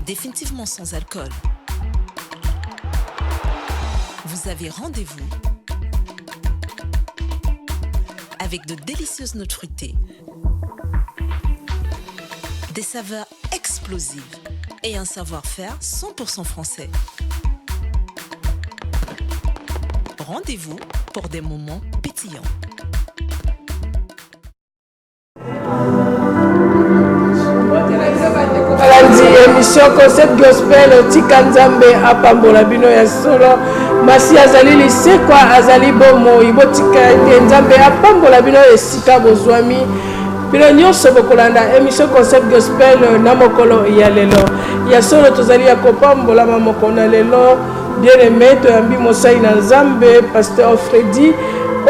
définitivement sans alcool. Vous avez rendez-vous avec de délicieuses notes fruitées, des saveurs explosives et un savoir-faire 100% français. Rendez-vous pour des moments pétillants. Émission Concept Gospel Tika Nzambe apambola bino ya solo masi azali lisekwa azali bomo ibotika Nzambe apambola bino esika bozwami bino nyonso bokolanda émission Concept Gospel na mokolo ya lelo ya solo tozali ya kopambola mamoko na lelo bien aimé toyambi mosai na Nzambe Pasteur Freddy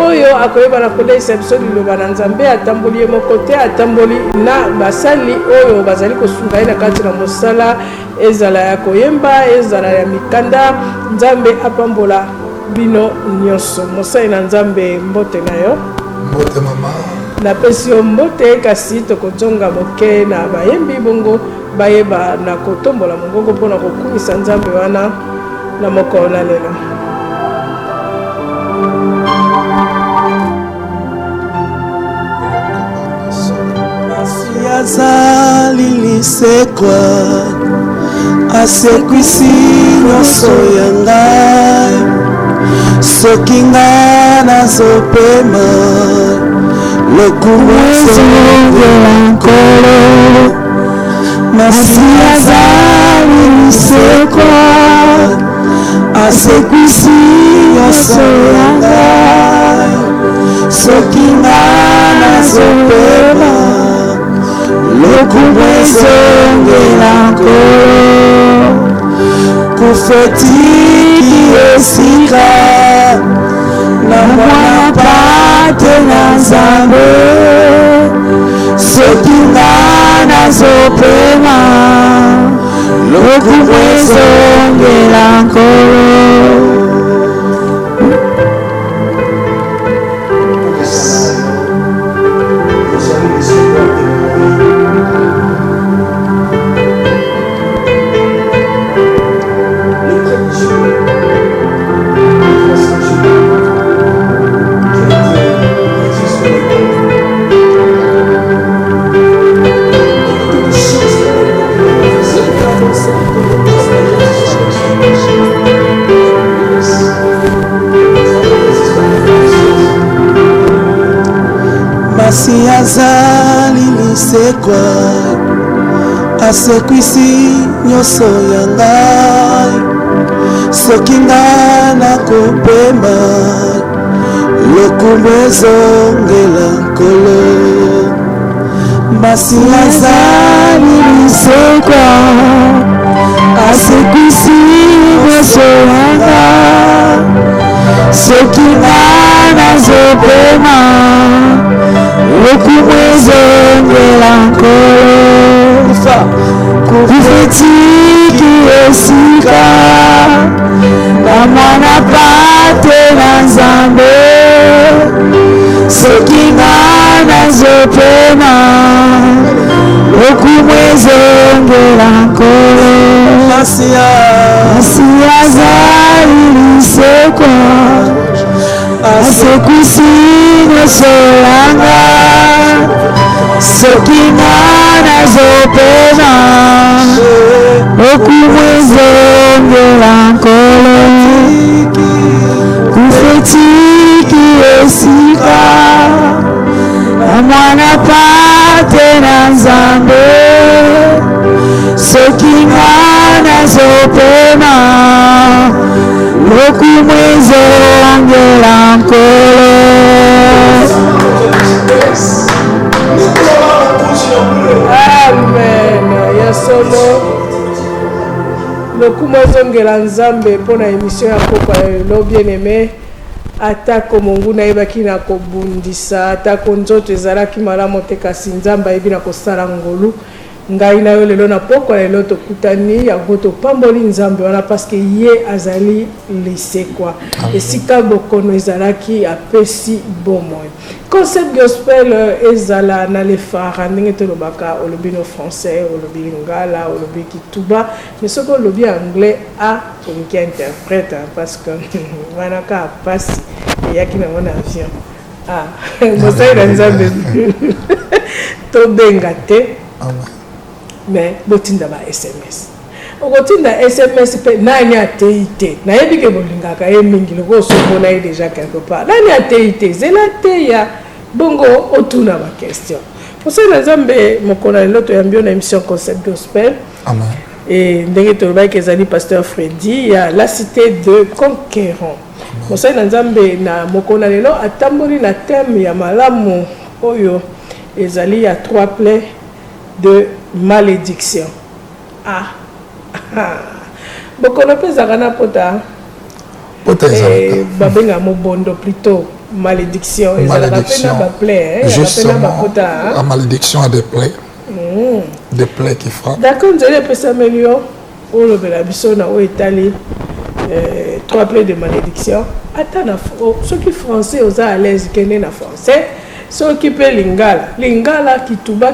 oyo akoyeba na kodesa biso liloba na Nzambe atamboli ye moko te atamboli na basali oyo bazali kosunga ye na kati na mosala ezala ya koyemba ezala ya mikanda Nzambe apambola bino nyonso mosai na Nzambe mbote na yo mbote mama napesi yo mbote kasi tokozonga moke na bayembi bongo bayeba na kotombola mongongo mpona kokumisa Nzambe wana na mokolo na lelo. Azali lisekwa asekwisi nyonso ya ngai soki nga nazopema lokumu ezongela nkolo masi azali lisekwa asekwisi nyonso ya ngai soki nga nazopema lokumu ezongela nkolo kufetiki esika na mwana pate na Nzambe soki nga nazopema lokumu ezongela nkolo. Masi azali lisekwa asekwisi nyonso ya ngai soki nga nakopema lokumu ezongela nkolo masi azali lisekwa asekwisi nyonso ya ngai soki nga nazopema lokumu ezongela nkolo kufetiki esika na mwana pate na Nzambe soki nga nazopema lokumu ezongela nkolo masi azali lisekwa asekwisi nyonso ya ngai soki nga nazopema lokumu ezongela nkolo kufetiki esika na mwana pate na Nzambe soki nga nazopema lokumu ezongela nkolo. Amen. Ya solo lokumu ezongela Nzambe mpona émission ya kopa lo bien aimé atako mongu nayebaki na kobundisa atako nzoto ezalaki malamu te kasi Nzambe ayebi na kosala ngolu ngai na yo lelo na poko lelo tokutani ya goto pamboli nzambe wana parce que ye azali lisekwa esika bokono ezalaki apesi bomoi. Concept gospel ezala na lefara ndenge tolobaka olobi no français olobi lingala olobi kituba mais soko olobi anglais a okoki interprète parce que wana ka pasi eyaki nango na avion mosali na nzambe tobenga te mais botinda ba SMS okotinda SMS pe nani atei te nayebi ke bolingaka ye mingi loko osomona ye déjà quelque part nani atei te zela te ya bongo otuna ba question mosali na nzambe mokona lelo toyambi na émission Concept Gospel. Amen. Et ndenge tolobaki ezali pasteur Freddy ya la cité de conquérant. Mosali na nzambe na mokona lelo atamboli na thème ya malamu oyo ezali ya 3 plaies de malédiction. Bokono pe zakana pota babenga mobondo plutôt malédiction ezalaka pe na ba plaie justement la malédiction a des plaies. Des plaies qui frappent. D'accord, nous allons passer à Mélio. Oh, le Bélabisson a étalé 3 plaies de malédiction. Attends, ceux qui français, aux à l'aise, qui sont français, ceux qui paient lingala, lingala, kituba.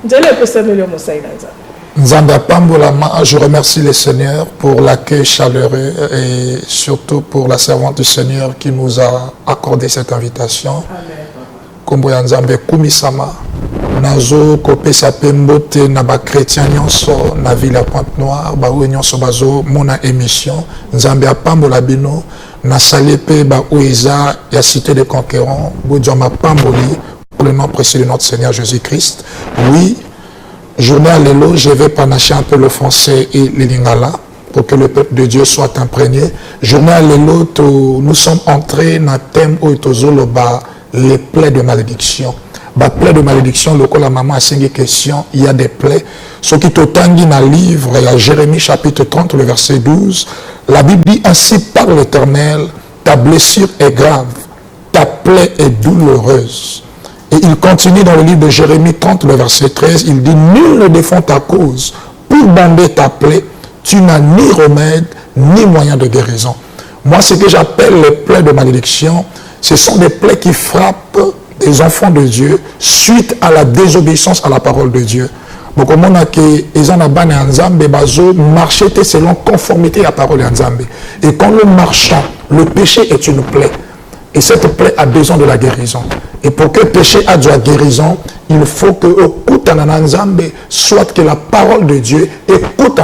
Nous allons passer à Mélio, Moussaïdanza. Nzamba Pambolama, je remercie le Seigneur pour l'accueil chaleureux et surtout pour la servante du Seigneur qui nous a accordé cette invitation. Amen. Komboya Nzambe Kumisama. Nazo kopesa pembote na ba chrétien nyonso na ville à Pointe-Noire ba o nyonso bazo mona émission Nzambe apambola bino na salepe ba oeza ya cité de conquérants bodjoma pamboli pour le nom précieux de notre Seigneur Jésus-Christ. Oui, journée à l'élo, je vais panacher un peu le français et le lingala pour que le peuple de Dieu soit imprégné. Journée à l'élo, nous sommes entrés dans le thème où les plaies de malédiction. Ba plaies de malédiction, le la maman a 5 questions, il y a des plaies. Ce qui t'otangi dans le livre, il y a Jérémie chapitre 30, le verset 12. La Bible dit ainsi par l'Éternel, ta blessure est grave, ta plaie est douloureuse. Et il continue dans le livre de Jérémie 30, le verset 13, il dit, nul ne défend ta cause. Pour bander ta plaie, tu n'as ni remède, ni moyen de guérison. Moi, ce que j'appelle les plaies de malédiction, ce sont des plaies qui frappent des enfants de Dieu suite à la désobéissance à la parole de Dieu. Donc, comme on a que les gens marcher selon conformité à la parole de Nzambe. Et quand nous marchons, le péché est une plaie. Et cette plaie a besoin de la guérison. Et pour que le péché ait de la guérison, il faut que Nzambe soit que la parole de Dieu écoute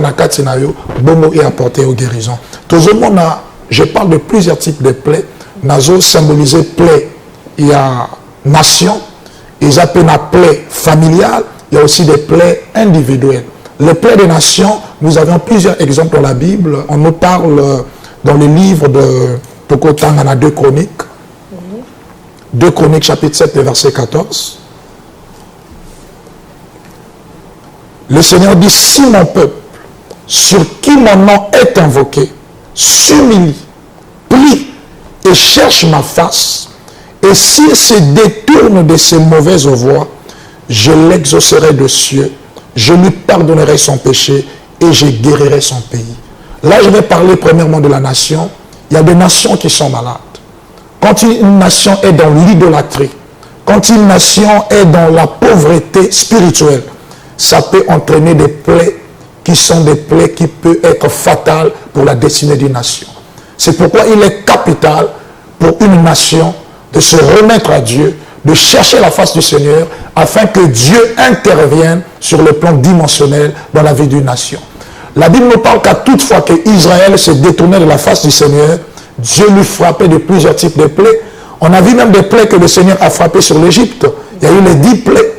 Bomo et apporter aux guérisons. Tout le monde a, je parle de plusieurs types de plaies. Nazo symboliser plaie. Il y a nation, ils appellent la plaie familiale, il y a aussi des plaies individuelles. Les plaies des nations, nous avons plusieurs exemples dans la Bible. On nous parle dans le livre de Tokotanga, 2 Chroniques. 2 Chroniques, chapitre 7, verset 14. Le Seigneur dit, si mon peuple, sur qui mon nom est invoqué, s'humilie, prie et cherche ma face, et s'il se détourne de ses mauvaises voies, je l'exaucerai de cieux, je lui pardonnerai son péché et je guérirai son pays. Là, je vais parler premièrement de la nation. Il y a des nations qui sont malades. Quand une nation est dans l'idolâtrie, quand une nation est dans la pauvreté spirituelle, ça peut entraîner des plaies qui sont des plaies qui peuvent être fatales pour la destinée d'une nation. C'est pourquoi il est capital pour une nation de se remettre à Dieu, de chercher la face du Seigneur, afin que Dieu intervienne sur le plan dimensionnel dans la vie d'une nation. La Bible nous parle qu'à toute fois que Israël se détournait de la face du Seigneur, Dieu lui frappait de plusieurs types de plaies. On a vu même des plaies que le Seigneur a frappées sur l'Égypte. Il y a eu les 10 plaies.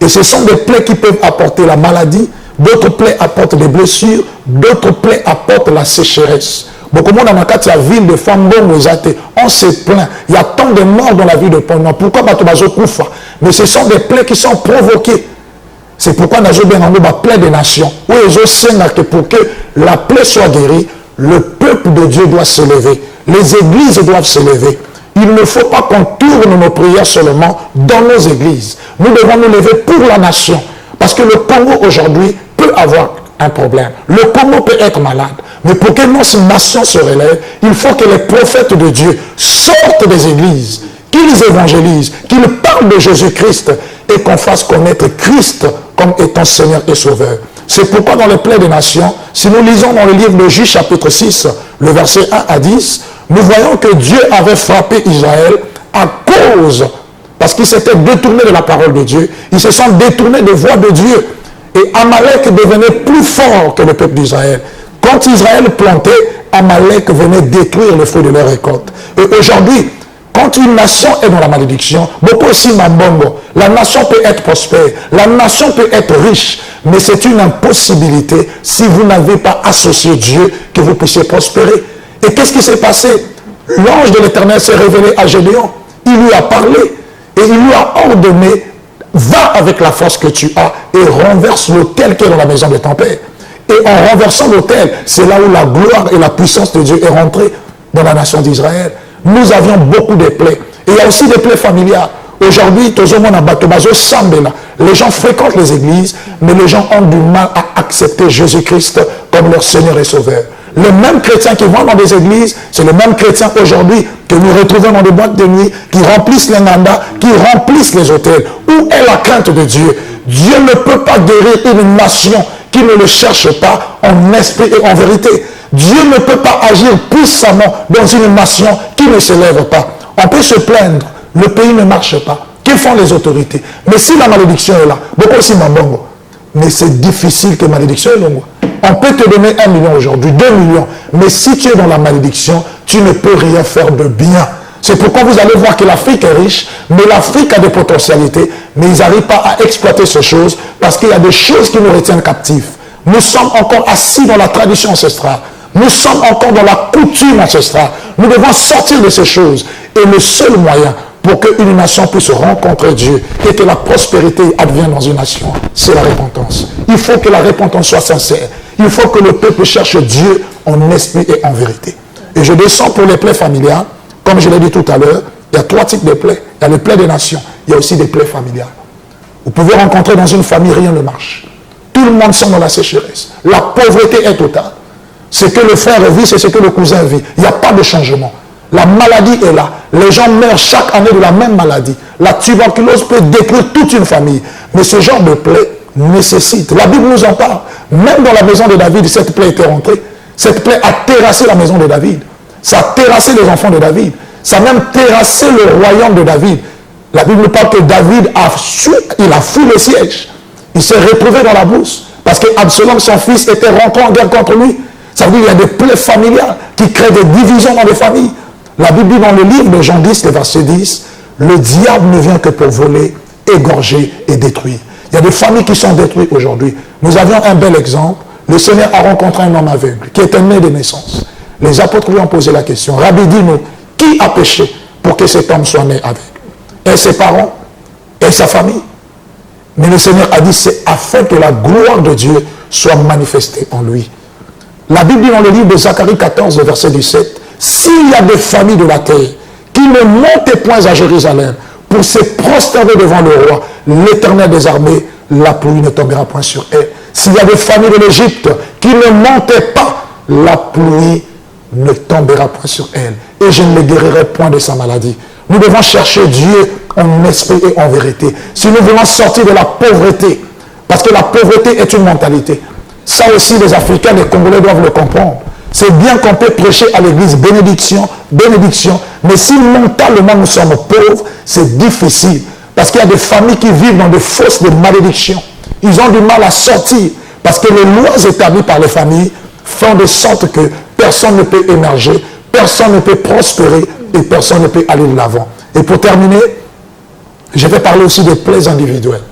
Et ce sont des plaies qui peuvent apporter la maladie, d'autres plaies apportent des blessures, d'autres plaies apportent la sécheresse. Donc, comme on a la ville de Fambon, on se plaint. Il y a tant de morts dans la ville de Fambon. Pourquoi Batobazo Koufa? Mais ce sont des plaies qui sont provoquées. C'est pourquoi nous avons des plaies des nations. Où que pour que la plaie soit guérie, le peuple de Dieu doit se lever. Les églises doivent se lever. Il ne faut pas qu'on tourne nos prières seulement dans nos églises. Nous devons nous lever pour la nation. Parce que le Congo aujourd'hui peut avoir un problème. Le Congo peut être malade. Mais pour que notre nation se relève, il faut que les prophètes de Dieu sortent des églises, qu'ils évangélisent, qu'ils parlent de Jésus-Christ et qu'on fasse connaître Christ comme étant Seigneur et Sauveur. C'est pourquoi dans les plaies des nations, si nous lisons dans le livre de Juge chapitre 6, le verset 1 à 10, nous voyons que Dieu avait frappé Israël à cause, parce qu'ils s'étaient détournés de la parole de Dieu, ils se sont détournés des voies de Dieu. Et Amalek devenait plus fort que le peuple d'Israël. Quand Israël plantait, Amalek venait détruire le fruit de leur récolte. Et aujourd'hui, quand une nation est dans la malédiction, beaucoup aussi Mambongo, la nation peut être prospère, la nation peut être riche, mais c'est une impossibilité si vous n'avez pas associé Dieu que vous puissiez prospérer. Et qu'est-ce qui s'est passé? L'ange de l'Éternel s'est révélé à Gédéon, il lui a parlé et il lui a ordonné, va avec la force que tu as et renverse l'autel qui est dans la maison de ton père. Et en renversant l'autel, c'est là où la gloire et la puissance de Dieu est rentrée dans la nation d'Israël. Nous avions beaucoup de plaies. Et il y a aussi des plaies familiales. Aujourd'hui, les gens fréquentent les églises, mais les gens ont du mal à accepter Jésus-Christ comme leur Seigneur et Sauveur. Les mêmes chrétiens qui vont dans des églises, c'est les mêmes chrétiens aujourd'hui que nous retrouvons dans des boîtes de nuit, qui remplissent les nandas, qui remplissent les hôtels. Où est la crainte de Dieu? Dieu ne peut pas guérir une nation qui ne le cherche pas en esprit et en vérité. Dieu ne peut pas agir puissamment dans une nation qui ne s'élève pas. On peut se plaindre, le pays ne marche pas. Que font les autorités? Mais si la malédiction est là, beaucoup aussi Mambongo. Mais c'est difficile que malédiction est là. On peut te donner 1 million aujourd'hui, 2 millions. Mais si tu es dans la malédiction, tu ne peux rien faire de bien. C'est pourquoi vous allez voir que l'Afrique est riche, mais l'Afrique a des potentialités, mais ils n'arrivent pas à exploiter ces choses parce qu'il y a des choses qui nous retiennent captifs. Nous sommes encore assis dans la tradition ancestrale. Nous sommes encore dans la coutume ancestrale. Nous devons sortir de ces choses. Et le seul moyen pour qu'une nation puisse rencontrer Dieu et que la prospérité advienne dans une nation, c'est la repentance. Il faut que la repentance soit sincère. Il faut que le peuple cherche Dieu en esprit et en vérité. Et je descends pour les plaies familiales. Comme je l'ai dit tout à l'heure, il y a 3 types de plaies. Il y a les plaies des nations. Il y a aussi des plaies familiales. Vous pouvez rencontrer dans une famille, rien ne marche. Tout le monde sont dans la sécheresse. La pauvreté est totale. Ce que le frère vit, c'est ce que le cousin vit. Il n'y a pas de changement. La maladie est là. Les gens meurent chaque année de la même maladie. La tuberculose peut détruire toute une famille. Mais ce genre de plaie nécessite. La Bible nous en parle. Même dans la maison de David, cette plaie était rentrée. Cette plaie a terrassé la maison de David. Ça a terrassé les enfants de David. Ça a même terrassé le royaume de David. La Bible nous parle que David il a fui le siège. Il s'est retrouvé dans la brousse. Parce qu'Absalom, son fils, était rentré en guerre contre lui. Ça veut dire qu'il y a des plaies familiales qui créent des divisions dans les familles. La Bible dit dans le livre de Jean 10, le verset 10, le diable ne vient que pour voler, égorger et détruire. Il y a des familles qui sont détruites aujourd'hui. Nous avions un bel exemple. Le Seigneur a rencontré un homme aveugle qui était né de naissance. Les apôtres lui ont posé la question. Rabbi, dis-nous, qui a péché pour que cet homme soit né aveugle? Et ses parents? Et sa famille? Mais le Seigneur a dit, c'est afin que la gloire de Dieu soit manifestée en lui. La Bible dit dans le livre de Zacharie 14, verset 17, s'il y a des familles de la terre qui ne montent point à Jérusalem pour se prosterner devant le roi, l'Éternel des armées, la pluie ne tombera point sur elles. S'il y a des familles de l'Égypte qui ne montaient pas, la pluie ne tombera point sur elles. Et je ne les guérirai point de sa maladie. Nous devons chercher Dieu en esprit et en vérité. Si nous voulons sortir de la pauvreté, parce que la pauvreté est une mentalité. Ça aussi, les Africains, les Congolais doivent le comprendre. C'est bien qu'on peut prêcher à l'église bénédiction, bénédiction, mais si mentalement nous sommes pauvres, c'est difficile. Parce qu'il y a des familles qui vivent dans des fosses de malédiction. Ils ont du mal à sortir. Parce que les lois établies par les familles font de sorte que personne ne peut émerger, personne ne peut prospérer et personne ne peut aller de l'avant. Et pour terminer, je vais parler aussi des plaies individuelles.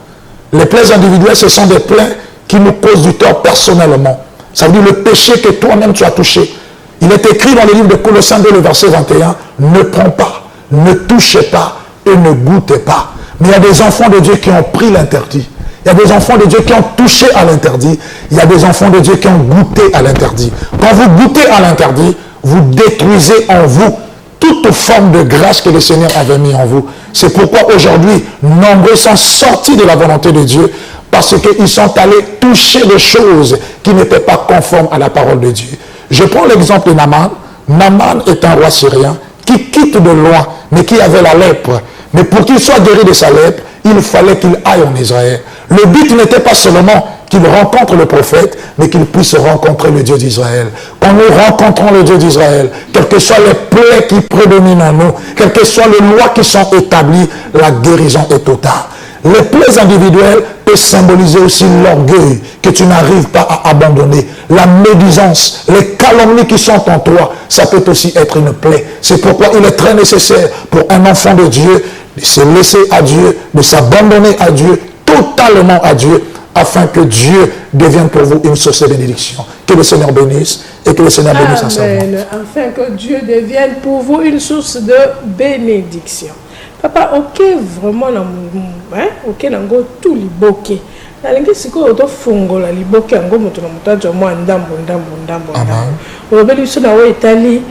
Les plaies individuelles, ce sont des plaies qui nous causent du tort personnellement. Ça veut dire le péché que toi-même tu as touché. Il est écrit dans le livre de Colossiens 2, le verset 21, ne prends pas, ne touchez pas et ne goûtez pas. Mais il y a des enfants de Dieu qui ont pris l'interdit. Il y a des enfants de Dieu qui ont touché à l'interdit. Il y a des enfants de Dieu qui ont goûté à l'interdit. Quand vous goûtez à l'interdit, vous détruisez en vous toute forme de grâce que le Seigneur avait mis en vous. C'est pourquoi aujourd'hui, nombreux sont sortis de la volonté de Dieu parce qu'ils sont allés toucher des choses qui n'étaient pas conformes à la parole de Dieu. Je prends l'exemple de Naaman. Naaman est un roi syrien qui quitte de loin, mais qui avait la lèpre. Mais pour qu'il soit guéri de sa lèpre, il fallait qu'il aille en Israël. Le but n'était pas seulement qu'il rencontre le prophète, mais qu'il puisse rencontrer le Dieu d'Israël. Quand nous rencontrons le Dieu d'Israël, quelles que soient les plaies qui prédominent en nous, quelles que soient les lois qui sont établies, la guérison est totale. Les plaies individuelles peuvent symboliser aussi l'orgueil que tu n'arrives pas à abandonner. La médisance, les calomnies qui sont en toi, ça peut aussi être une plaie. C'est pourquoi il est très nécessaire pour un enfant de Dieu de se laisser à Dieu, de s'abandonner à Dieu, totalement à Dieu, afin que Dieu devienne pour vous une source de bénédiction. Que le Seigneur bénisse et que le Seigneur bénisse ensemble. Afin que Dieu devienne pour vous une source de bénédiction. Papa, ok, vraiment, ok, nango tout liboke. Nalingi siko oto fongola liboke ango moto na mutajo mo ndambo. Obeli so na we etali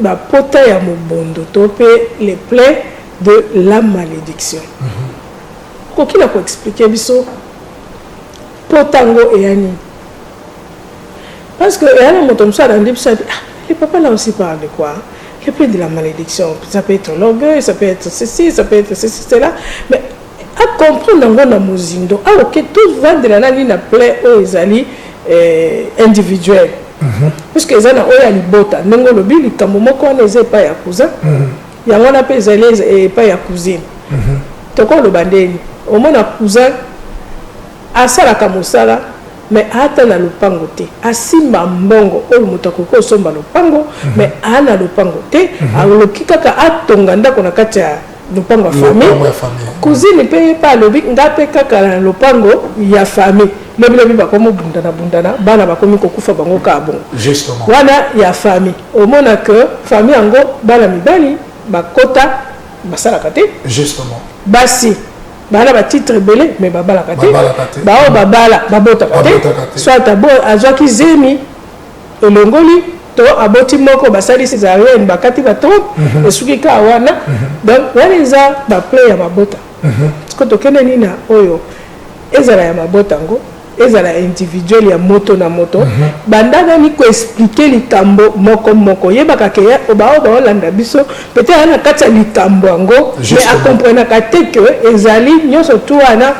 ba pota ya mobondo topé les plaies de la malédiction. Koki na ko expliquer biso potango eyani. Parce que eyana moto msa na ndipsa les papa là aussi parle de quoi? Les plaies de la malédiction, ça peut être l'orgueil, ça peut être ceci, ça peut être ceci, cela. Mais à comprendre dans la musindo, ok, tout va de la nani na plaie aux ali individuels. Parce que les gens ont eu bota, n'engo le bil, comme moi qu'on les pas ya cousin, ya on appelle les et pas ya cousine. Toko le bandeni, au moins na cousin, à ça la kamosala. Mais ata na lupango te asimba mbongo oyo moto akoko somba lupango mais ana lupango te aloki kaka atonga ndako na kati ya lupango ya famille cousine pe pa lobi ngape kaka na lupango ya famille lobi bakomo bundana bana bakomi kokufa bango ka bon justement wana ya famille omona que famille yango bana mibali bakota basalaka te justement basi bala ba titre belé mais babala kate bao babala babota kate soit abo azwaki zemi elongoli to aboti moko basali césarienne bakati ba trop esuki ka wana donc waliza ba play ya mabota ko to keneni na oyo ezala ya mabota ngo ezala individuel ya moto na moto bandana ni ko expliquer likambo moko yebaka ke ba olanda biso peut-être ana katsa likambo ngo mais a comprendre ka te que ezali nyoso tu ana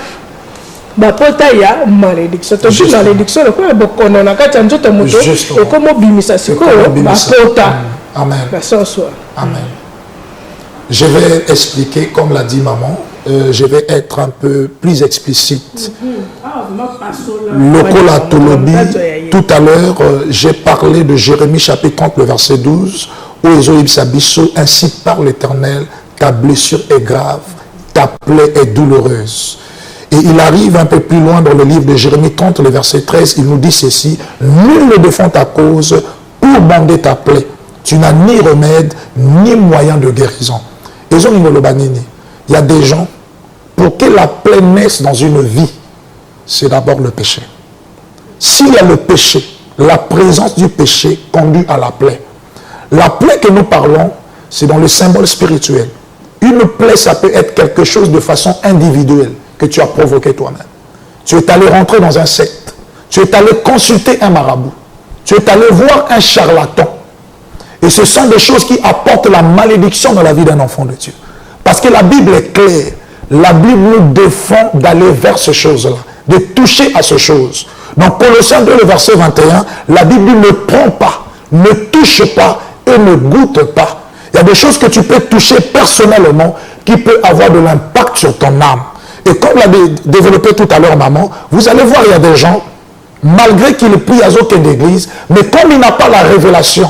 ba pota ya malédiction to ju malédiction ko bokono na katsa nzoto moto e ko mobimisa siko ba pota amen bonsoir amen. Je vais expliquer comme l'a dit maman. Je vais être un peu plus explicite. Lokola Tolobi, tout à l'heure, j'ai parlé de Jérémie chapitre 30, le verset 12, où Ezoïb Sabisso, ainsi parle l'Éternel, ta blessure est grave, ta plaie est douloureuse. Et il arrive un peu plus loin dans le livre de Jérémie 30, le verset 13, il nous dit ceci, nul ne défend ta cause pour bander ta plaie. Tu n'as ni remède, ni moyen de guérison. Il y a des gens, pour que la plaie naisse dans une vie, c'est d'abord le péché. S'il y a le péché, la présence du péché conduit à la plaie. La plaie que nous parlons, c'est dans le symbole spirituel. Une plaie, ça peut être quelque chose de façon individuelle que tu as provoqué toi-même. Tu es allé rentrer dans un secte. Tu es allé consulter un marabout. Tu es allé voir un charlatan. Et ce sont des choses qui apportent la malédiction dans la vie d'un enfant de Dieu. Parce que la Bible est claire. La Bible nous défend d'aller vers ces choses-là, de toucher à ces choses. Dans Colossiens 2, le verset 21, la Bible ne prend pas, ne touche pas et ne goûte pas. Il y a des choses que tu peux toucher personnellement qui peuvent avoir de l'impact sur ton âme. Et comme l'a développé tout à l'heure maman, vous allez voir, il y a des gens, malgré qu'il prie à aucune église, mais comme il n'a pas la révélation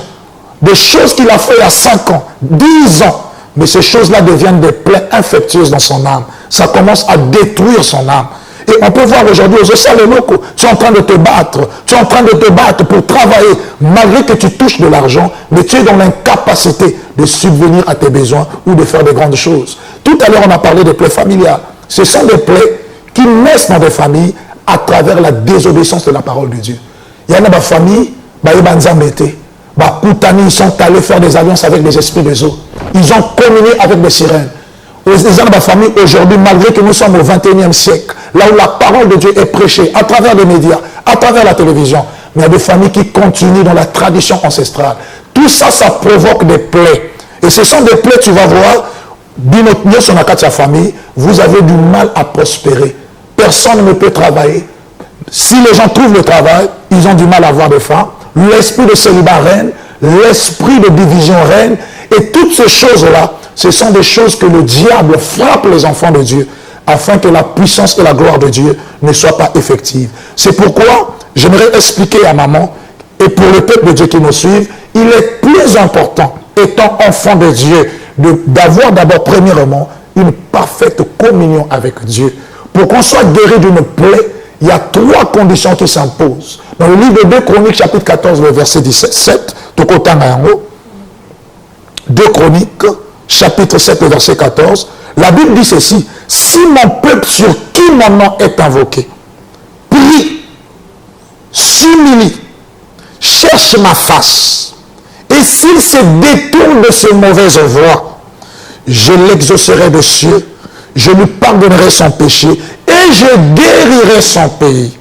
des choses qu'il a fait il y a 5 ans, 10 ans, mais ces choses-là deviennent des plaies infectieuses dans son âme. Ça commence à détruire son âme. Et on peut voir aujourd'hui, aux salles locaux, tu es en train de te battre. Tu es en train de te battre pour travailler, malgré que tu touches de l'argent, mais tu es dans l'incapacité de subvenir à tes besoins ou de faire de grandes choses. Tout à l'heure, on a parlé des plaies familiales. Ce sont des plaies qui naissent dans des familles à travers la désobéissance de la parole de Dieu. Il y en a des familles, ils sont allés faire des alliances avec les esprits des eaux. Ils ont communié avec des sirènes. Les gens de ma famille aujourd'hui, malgré que nous sommes au 21e siècle, là où la parole de Dieu est prêchée à travers les médias, à travers la télévision, mais il y a des familles qui continuent dans la tradition ancestrale. Tout ça, ça provoque des plaies. Et ce sont des plaies, tu vas voir, sur la famille, vous avez du mal à prospérer. Personne ne peut travailler. Si les gens trouvent le travail, ils ont du mal à avoir des femmes. L'esprit de célibat règne, l'esprit de division règne, et toutes ces choses-là, ce sont des choses que le diable frappe les enfants de Dieu, afin que la puissance et la gloire de Dieu ne soient pas effectives. C'est pourquoi j'aimerais expliquer à maman, et pour le peuple de Dieu qui nous suit, il est plus important, étant enfant de Dieu, d'avoir d'abord premièrement une parfaite communion avec Dieu. Pour qu'on soit guéri d'une plaie, il y a 3 conditions qui s'imposent. Dans le livre de 2 Chroniques, chapitre 14, le verset 17, 2 Chroniques, chapitre 7, le verset 14, la Bible dit ceci: si mon peuple sur qui mon nom est invoqué prie, s'humilie, cherche ma face, et s'il se détourne de ses mauvaises voies, je l'exaucerai des cieux, je lui pardonnerai son péché et je guérirai son pays.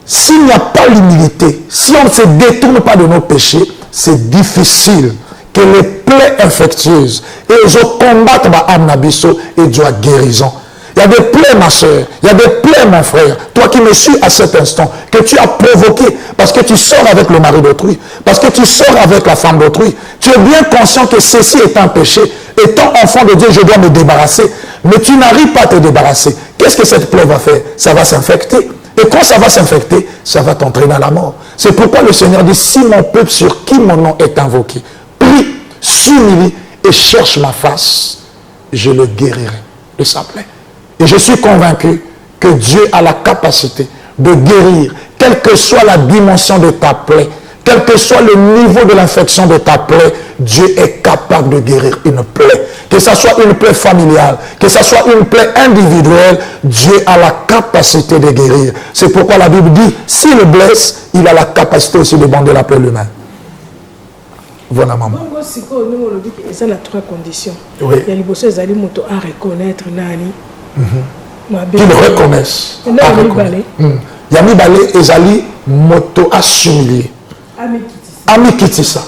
S'il n'y a pas l'humilité, si on ne se détourne pas de nos péchés, c'est difficile que les plaies infectieuses et les combattent Amnabiso et de la guérison. Il y a des plaies, ma soeur, il y a des plaies, mon frère, toi qui me suis à cet instant, que tu as provoqué parce que tu sors avec le mari d'autrui, parce que tu sors avec la femme d'autrui. Tu es bien conscient que ceci est un péché. Étant enfant de Dieu, je dois me débarrasser. Mais tu n'arrives pas à te débarrasser. Qu'est-ce que cette plaie va faire? Ça va s'infecter. Et quand ça va s'infecter, ça va t'entraîner à la mort. C'est pourquoi le Seigneur dit: si mon peuple sur qui mon nom est invoqué prie, s'humilie et cherche ma face, je le guérirai de sa plaie. Et je suis convaincu que Dieu a la capacité de guérir, quelle que soit la dimension de ta plaie, quel que soit le niveau de l'infection de ta plaie, Dieu est capable de guérir une plaie. Que ce soit une plaie familiale, que ce soit une plaie individuelle, Dieu a la capacité de guérir. C'est pourquoi la Bible dit, s'il le blesse, il a la capacité aussi de bander la plaie lui-même. Voilà, maman. C'est la 3 conditions. Oui. Il y a les bosses à reconnaître Nani. Qu'ils reconnaissent. Il y a mis balé et zali moto à s'humilier. Ami Kitissa.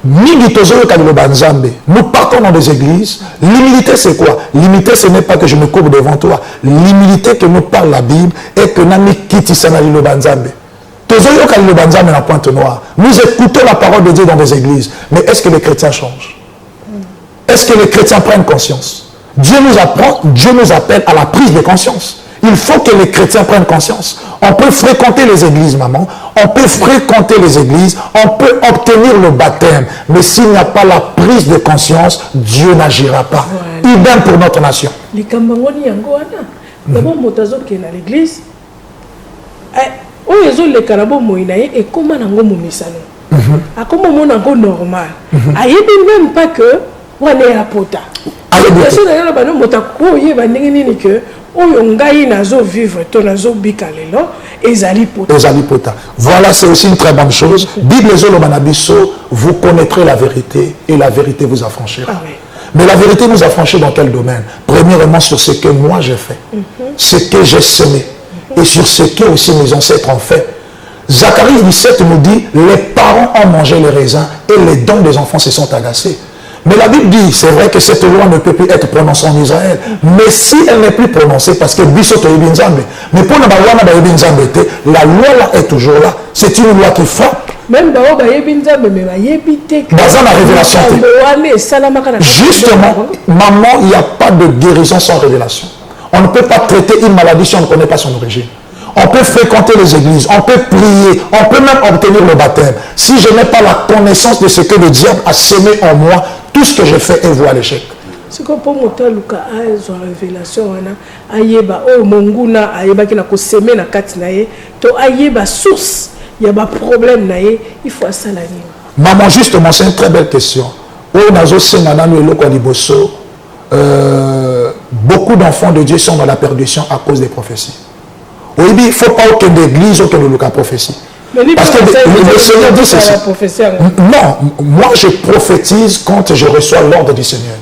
Nous partons dans des églises. L'humilité, c'est quoi? L'humilité, ce n'est pas que je me courbe devant toi. L'humilité que nous parle la Bible est que Nami Kitissa na lilo banzambe. Nous écoutons la parole de Dieu dans des églises. Mais est-ce que les chrétiens changent? Est-ce que les chrétiens prennent conscience? Dieu nous apprend, Dieu nous appelle à la prise de conscience. Il faut que les chrétiens prennent conscience. On peut fréquenter les églises, maman. On peut fréquenter les églises. On peut obtenir le baptême. Mais s'il n'y a pas la prise de conscience, Dieu n'agira pas. Voilà. Idem pour notre nation. Les Cambangoni Yangoana. D'abord, Motazo qui est dans l'église. Ils ont les carabos moïnaï et comment on a misano. À comment on a normal. À y même pas que on est à pota. Personne n'a pas de motako y va n'engi que oyongai nazo vivre ton nazo bikalelo ezali pota. Ezali pota. Voilà, c'est aussi une très bonne chose. Bible zolo banabiso, vous connaîtrez la vérité et la vérité vous affranchira. Ah, oui. Mais la vérité nous affranchit dans quel domaine? Premièrement sur ce que moi j'ai fait, ce que j'ai semé. Et sur ce que aussi mes ancêtres ont fait. Zacharie 17 nous dit, les parents ont mangé les raisins et les dents des enfants se sont agacés. Mais la Bible dit, c'est vrai que cette loi ne peut plus être prononcée en Israël. Mais si elle n'est plus prononcée, parce que Bissoto Ebinzambe, mais pour la loi là est toujours là. C'est une loi qui frappe. Même dans la révélation. Justement, maman, il n'y a pas de guérison sans révélation. On ne peut pas traiter une maladie si on ne connaît pas son origine. On peut fréquenter les églises, on peut prier, on peut même obtenir le baptême. Si je n'ai pas la connaissance de ce que le diable a semé en moi, tout ce que je fais est voué à l'échec. C'est comme pour moi, Luka a une révélation, ayeba oh monguna ayeba qui n'a que semé na katinaye, to ayeba source, il y a un problème naye, il faut ça la nuit. Maman, justement, c'est une très belle question. Oh nazo senana no eloko liboso. Beaucoup d'enfants de Dieu sont dans la perdition à cause des prophéties. Oui, il ne faut pas aucune église, aucune prophétie. Parce que le Seigneur dit ceci. Non, moi je prophétise quand je reçois l'ordre du Seigneur.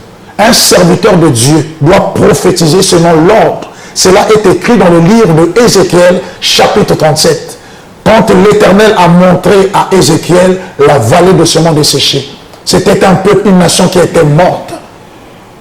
Un serviteur de Dieu doit prophétiser selon l'ordre. Cela est écrit dans le livre de Ézéchiel, chapitre 37. Quand l'Éternel a montré à Ézéchiel la vallée de semence desséchée, c'était un peuple, une nation qui était morte.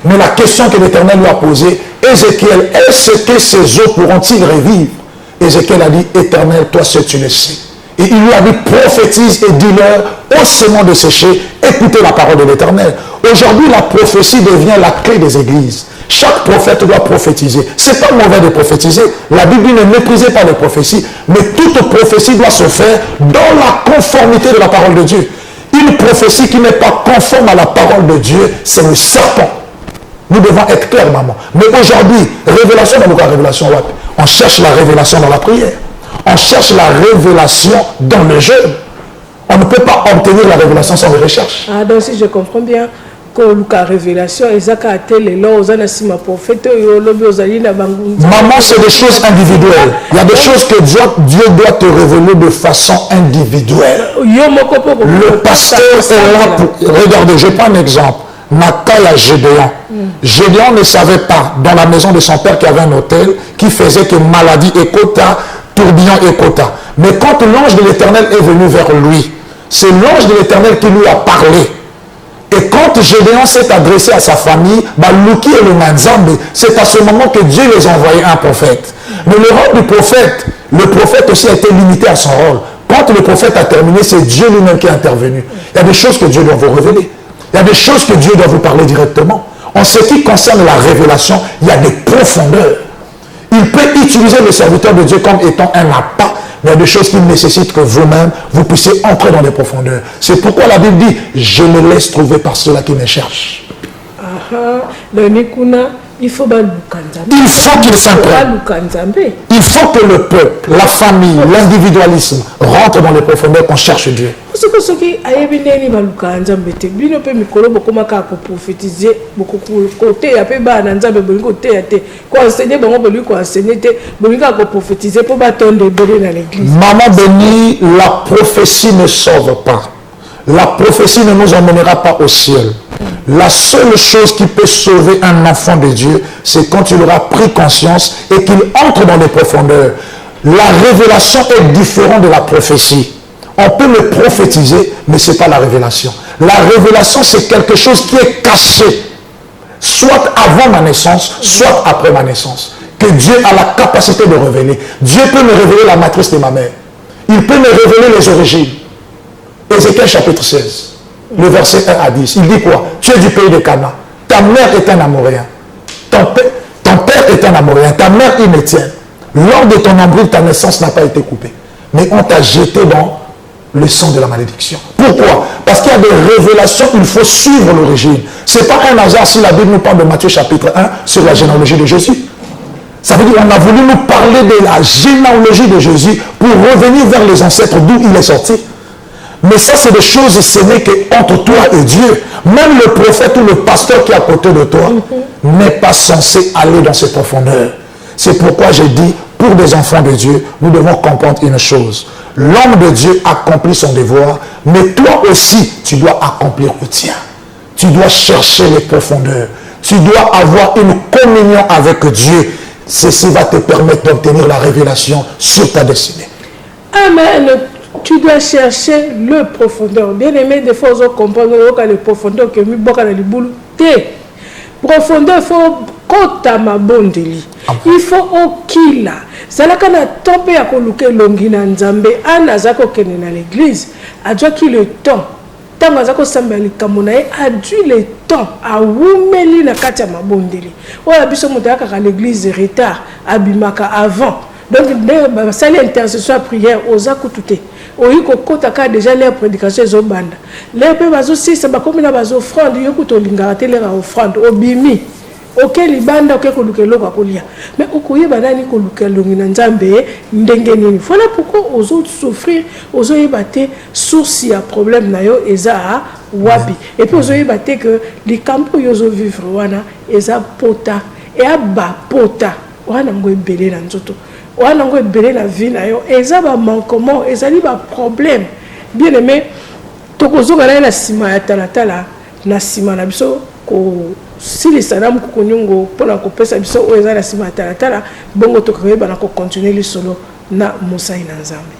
Mais la question que l'Éternel lui a posée, Ézéchiel, est-ce que ces eaux pourront-ils revivre? Ézéchiel a dit, Éternel, toi seul tu le sais. Et il lui a dit, prophétise et dis-leur, ô semence desséchée, écoutez la parole de l'Éternel. Aujourd'hui, la prophétie devient la clé des églises. Chaque prophète doit prophétiser. Ce n'est pas mauvais de prophétiser. La Bible ne méprisez pas les prophéties, mais toute prophétie doit se faire dans la conformité de la parole de Dieu. Une prophétie qui n'est pas conforme à la parole de Dieu, c'est le serpent. Nous devons être clairs, maman. Mais aujourd'hui, révélation dans la révélation, on cherche la révélation dans la prière. On cherche la révélation dans le jeûne. On ne peut pas obtenir la révélation sans les recherches. Ah, donc si je comprends bien, que la révélation, maman, c'est des choses individuelles. Il y a des choses que Dieu doit te révéler de façon individuelle. Le pasteur est là pour... Regardez, je prends un exemple. Nakaya Gédéon. Gédéon ne savait pas, dans la maison de son père qui avait un hôtel, qui faisait que maladie et quota, tourbillon et quota. Mais quand l'ange de l'Éternel est venu vers lui, c'est l'ange de l'Éternel qui lui a parlé. Et quand Gédéon s'est adressé à sa famille, Luki et le Nanzambe, c'est à ce moment que Dieu les a envoyé un prophète. Mais le rôle du prophète, le prophète aussi a été limité à son rôle. Quand le prophète a terminé, c'est Dieu lui-même qui est intervenu. Il y a des choses que Dieu doit vous révéler. Il y a des choses que Dieu doit vous parler directement. En ce qui concerne la révélation, il y a des profondeurs. Il peut utiliser le serviteur de Dieu comme étant un appât, mais il y a des choses qui nécessitent que vous-même, vous puissiez entrer dans les profondeurs. C'est pourquoi la Bible dit, je me laisse trouver par ceux-là qui me cherchent. Il faut qu'il s'imprègne. Il faut que le peuple, la famille, l'individualisme rentrent dans les profondeurs qu'on cherche Dieu. Maman bénie, la prophétie ne sauve pas. La prophétie ne nous emmènera pas au ciel. La seule chose qui peut sauver un enfant de Dieu, c'est quand il aura pris conscience et qu'il entre dans les profondeurs. La révélation est différente de la prophétie. On peut le prophétiser, mais ce n'est pas la révélation. La révélation, c'est quelque chose qui est caché, soit avant ma naissance, soit après ma naissance. Que Dieu a la capacité de révéler. Dieu peut me révéler la matrice de ma mère. Il peut me révéler les origines. Ézéchiel chapitre 16. Le verset 1 à 10, il dit quoi? Tu es du pays de Canaan. Ta mère est un Amoréen. Ton père est un Amoréen. Ta mère une Étienne. Lors de ton embryon, ta naissance n'a pas été coupée. Mais on t'a jeté dans le sang de la malédiction. Pourquoi? Parce qu'il y a des révélations, il faut suivre l'origine. Ce n'est pas un hasard si la Bible nous parle de Matthieu chapitre 1 sur la généalogie de Jésus. Ça veut dire qu'on a voulu nous parler de la généalogie de Jésus pour revenir vers les ancêtres d'où il est sorti. Mais ça, c'est des choses, ce n'est qu'entre toi et Dieu. Même le prophète ou le pasteur qui est à côté de toi n'est pas censé aller dans ces profondeurs. C'est pourquoi j'ai dit, pour des enfants de Dieu, nous devons comprendre une chose. L'homme de Dieu accomplit son devoir, mais toi aussi, tu dois accomplir le tien. Tu dois chercher les profondeurs. Tu dois avoir une communion avec Dieu. Ceci va te permettre d'obtenir la révélation sur ta destinée. Amen. Tu dois chercher le profondeur. Bien aimé, des fois, on comprend que le profondeur que nous avons dans le boulot. Profondeur, il faut kotama bondeli. Il faut okila. C'est là qu'on a tombé à coloquer l'ongina nzambe. Anna zako kene na l'église. A dû qu'il le temps. Tant que zako sambali kamonae a dû le temps. A oumeli na katia mabondeli. O abiso motaka à l'église retard. Abimaka avant. Donc, ça l'intercession prière aux akoututé. Oyi kokota déjà les prédications zo banda. Les pe bazo si ça ba comme na bazo offrande yokuto lingara leur offrande obimi. OK libanda OK ko lukelo kwa kolia. Mais okoye banani ko lukelo ngina nzambe ndenge nini. Voilà pourquoi aux autres souffrir, aux autres baté source ya problème na yo eza wapi. Et puis aux autres baté que les campo yozo vivre wana eza pota et aba pota wana ngoy belé na nzoto. On a belé la vie na yo et ça va manquement et ça dit va problème bien aimé tokozo kana na sima ya talatala na sima na biso ko sili sanam ko nyongo pona ko pesa biso o ezala sima tala bongo to ko ba na ko continuer li solo na Musa ina Nzambe.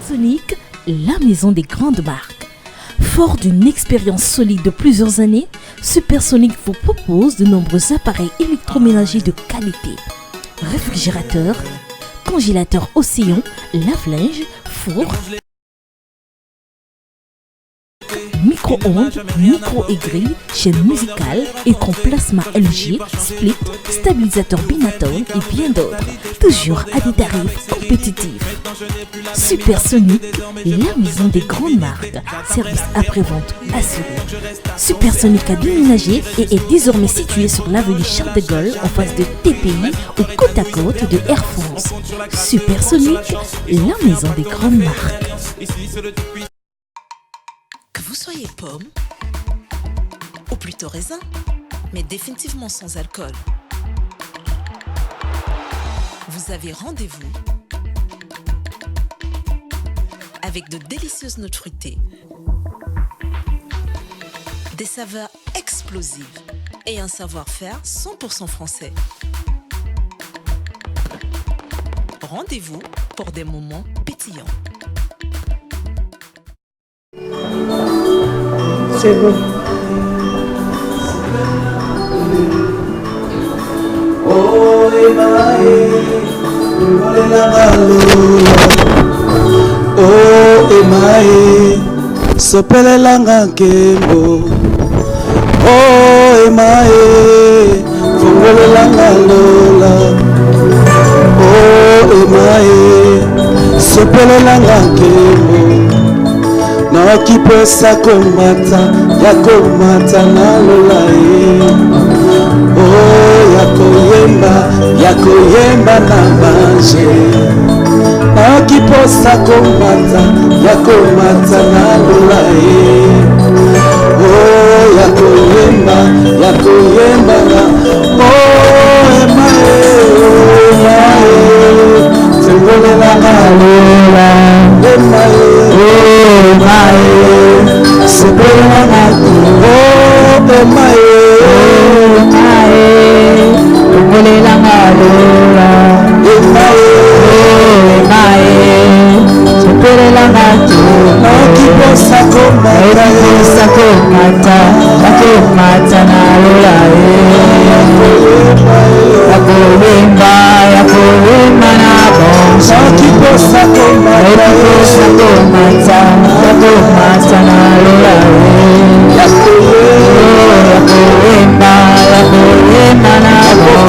Sonic, la maison des grandes marques. Fort d'une expérience solide de plusieurs années, Supersonic vous propose de nombreux appareils électroménagers de qualité. Réfrigérateurs, congélateurs océan, lave-linge, four, micro-ondes, micro-aigris, chaîne musicale, écran plasma LG, split, stabilisateur Binatone et bien d'autres. Toujours à des tarifs compétitifs. Supersonic, la maison des grandes marques. Service après-vente assuré. Supersonic a déménagé et est désormais situé sur l'avenue Charles de Gaulle en face de TPI ou côte à côte de Air France. Supersonic, la maison des grandes marques. Que vous soyez pomme, ou plutôt raisin, mais définitivement sans alcool, vous avez rendez-vous avec de délicieuses notes fruitées, des saveurs explosives et un savoir-faire 100% français. Rendez-vous pour des moments pétillants. C'est bon. Oh, Emae, oh, Emae, sopelelanga nkembo. Oh, Emae, fungolelanga lola. Oh, Emae, sopelelanga nkembo. Nakipesa komata, yakomata na lola oh, yakoyemba na manje. Nakiposa komata, yakomata na lola oh, yakoyemba na oh, emae, tengolela na lola emae. Emae, sepelelanga oh, emae, tongolelanga lola. Emae, sepelelanga nakiposa komata, yakomata na lola yakoyemba na bonso. Nakiposa komata, yakomata na lola yakoyemba na bonso.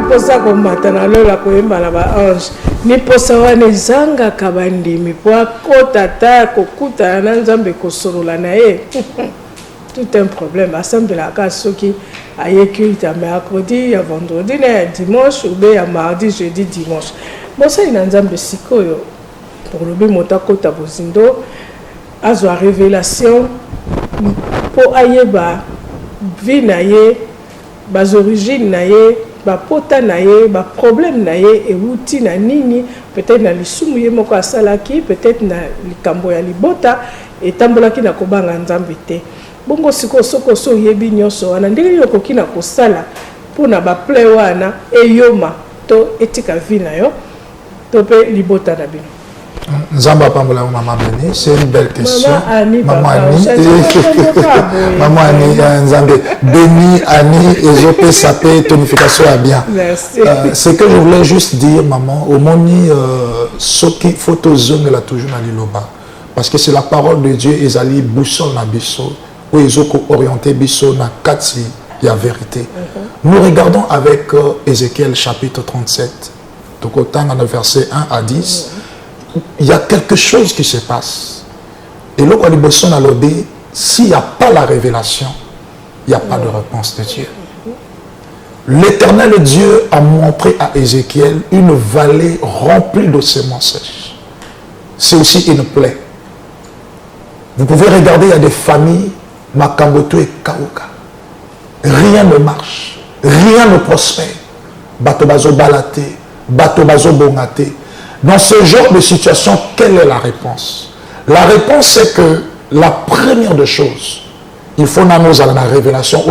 Posa komata na lola koyemba na ba ange ni posa wana ezangaka bandimi po akota ta kokuta na Nzambe kosolola na ye tout un problème asambelaka soki aye culte ya mercredi ya vendredi na ya dimanche ou bien ya mardi jeudi dimanche mosali na Nzambe sikoyo pour lobi moto akota bozindo azwa révélation po ayeba vie na ye bas origine na ye ba pota na ye ba problème na ye euti na nini peut-être na lisumu ye moko asalaki peut-être na likambo ya libota etambolaki na kobanga Nzambe te bongo siko soko so yebi nyonso wana ndenge yokoki na kosala pona ba ple wana eyoma to etika vi na yo to pe libota na bino. Nzamba Pambola Maman Béni, c'est une belle question. Maman Annie, Maman Annie, Nzambe Béni, Annie, Ezopé, Sapé, tonification à bien. Merci. Ce que je voulais juste dire, maman, au moni, ce qui faut zone là toujours dans l'Iloba. Parce que c'est la parole de Dieu, Ezali, boussole na bisso, où ils ont orienté bisso na kati, il y a vérité. Nous regardons avec Ézéchiel chapitre 37, donc autant dans le verset 1 à 10. Il y a quelque chose qui se passe. Et là, quand on a dit, s'il n'y a pas la révélation, il n'y a pas de réponse de Dieu. L'Éternel Dieu a montré à Ézéchiel une vallée remplie de semences sèches. C'est aussi une plaie. Vous pouvez regarder, il y a des familles, Makamboto et Kauka. Rien ne marche, rien ne prospère. Batobazo balaté, Batobazo bongate. Dans ce genre de situation, quelle est la réponse? La réponse, c'est que la première des choses, il faut nous aller dans la révélation,